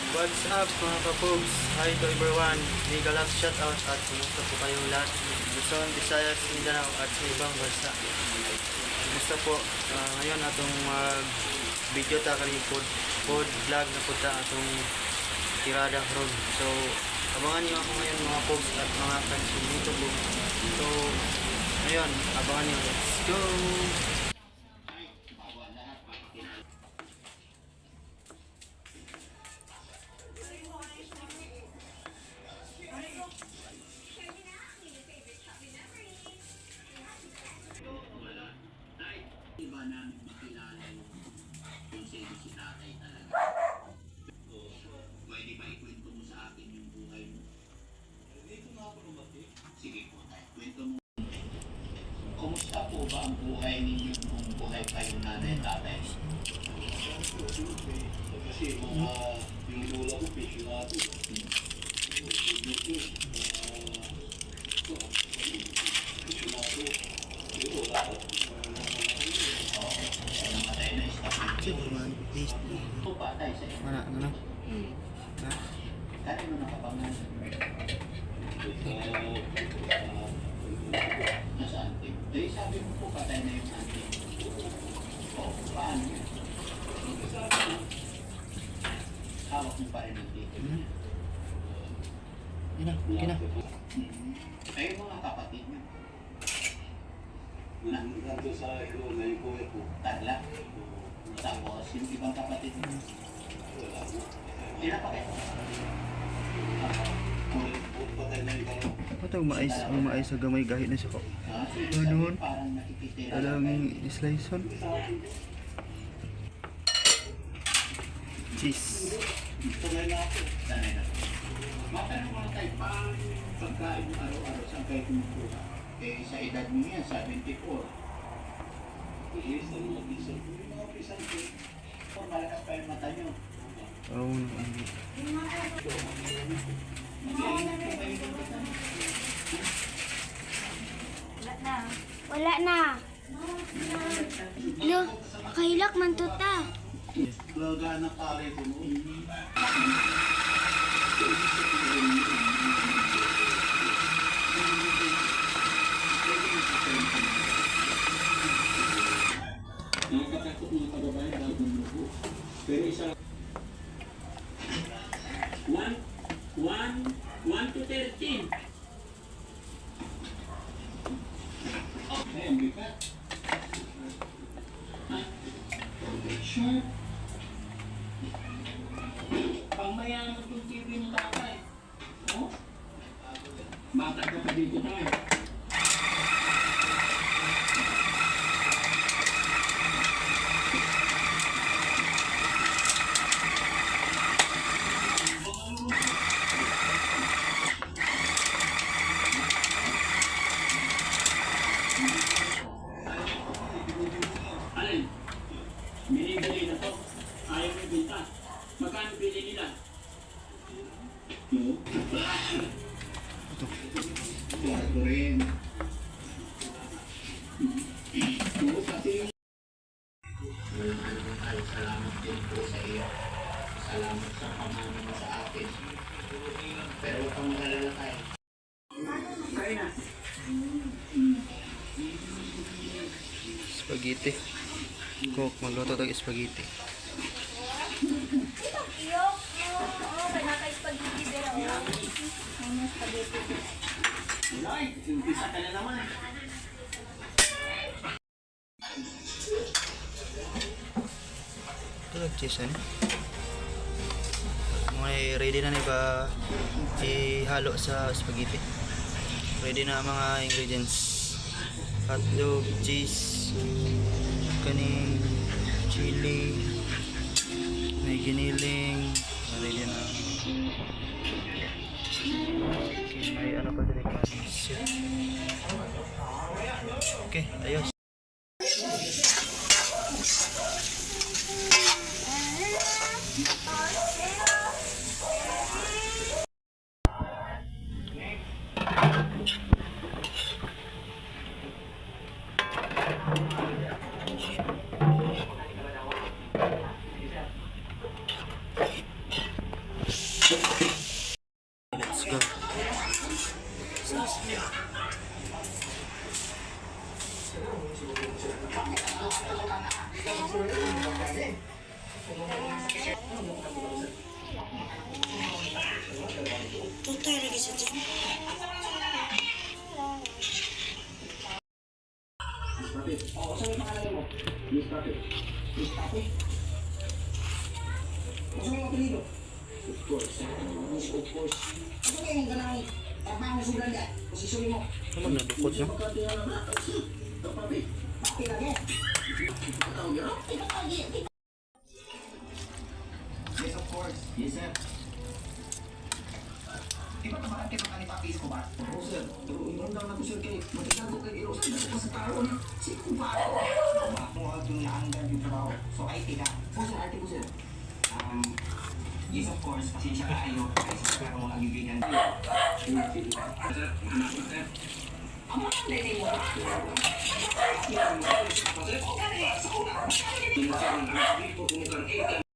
What's up mga kapogs? Hi to everyone. Mega love shoutout at kumusta po kayong lahat. Luzon, Visayas, Mindanao at sa ibang bansa. Kumusta po? Ngayon atong video ta kaning food vlog na po ta atong tirada ron. So abangan niyo ako ngayon mga pogs at mga kansin dito po. So ngayon abangan niyo. Let's go! Iba namin makilala yung sino si tatay talaga. Pwede ba ikwento mo sa akin yung buhay mo? Dito na ako lumaki. Sige po, kwento mo. Kumusta po ba ang buhay ninyo kung buhay kayo nanay at tatay? Kasi yung lola ko, pensionado. Namatay na Sige man, please. ito patay sa iyo. Mana, ano? Ha? Kaya mo nakapangan. Nasa auntie. Dahil sabi mo po patay na yung auntie. O, paano yun? Hawak mo pa rin ang dito niya. Kina. Ay, mga kapatid niyo. Nandun sa ilo na yung kuya ko. Tagla. Tapos, yung ibang kapatid niyo. Wala mo. Pinapakit. Patay na yung dalawa. Ito ang mais sa gamay gahit na siya ko. Ganun. Parang nakikitira. Alang slice on. Cheese. Sanay na ako. Sanay na. Matanong mga tayo, paano yung pagkain mo araw-araw saan kayo kumukuha? Eh, sa edad mo yan, 74. Yes, ang mga pisan. Yung mga pisan ko. Kung malakas pa yung mata nyo. Oh, no. Mag-iingat po kayo ng mata. Wala na. Lo, kailak man to ta. Laga na pare ko noon. Nakakatakot mga kababayan dahil bumubo. Pero isa 1 to 13. Okay, ang bigat. Sure. Pangmayaman itong TV ng tatay. Oh? Bata ka pa dito tayo. Alin? Binibili na to. Ayaw mo binta. Magkano bili nila? No? Ito rin. Oo, pati yung... Ay, salamat din po sa iyo. Salamat sa pamana mo sa akin. Pero huwag kang magalala tayo. Kain na. Spaghetti. Cook, magluto tayo spaghetti. Ay, umpisa ka na naman. Ito nag-cheese ano? Mga ready na ba ihalo sa spaghetti? Ready na ang mga ingredients. Hotdog, cheese, kaning chili, may giniling, ready na. Okay, may ano pa din pancit. Okay, ayos. Yes, Papi. Yes, Papi. Gusto mo yung apelido? Of course. Yes, of course. Ano kaya yung ganang trabaho sa Uganda? Posisyon mo. Ano na dukot no? Pagkatiyan na ba? Ito, Papi. Papi lagi. Patawag yan? Yes, of course. Yes, sir. Di ba tamaan kayo ni Papi Escobar? Oo, sir. Pero inundang na ko, sir, kay matigago kay Eros. Hindi ko sa tao niya. Si Kuba. Kung ako yung naanggan yung trabaho. So, IT ka. Oo, sir. Ate ko, sir. Yes, of course. Pasensya ka kayo. Kasi sa mga mga kaibigan. Sir, hanapin, sir. Ang mga nene mo. Sir, ang sabi ko kung mukhang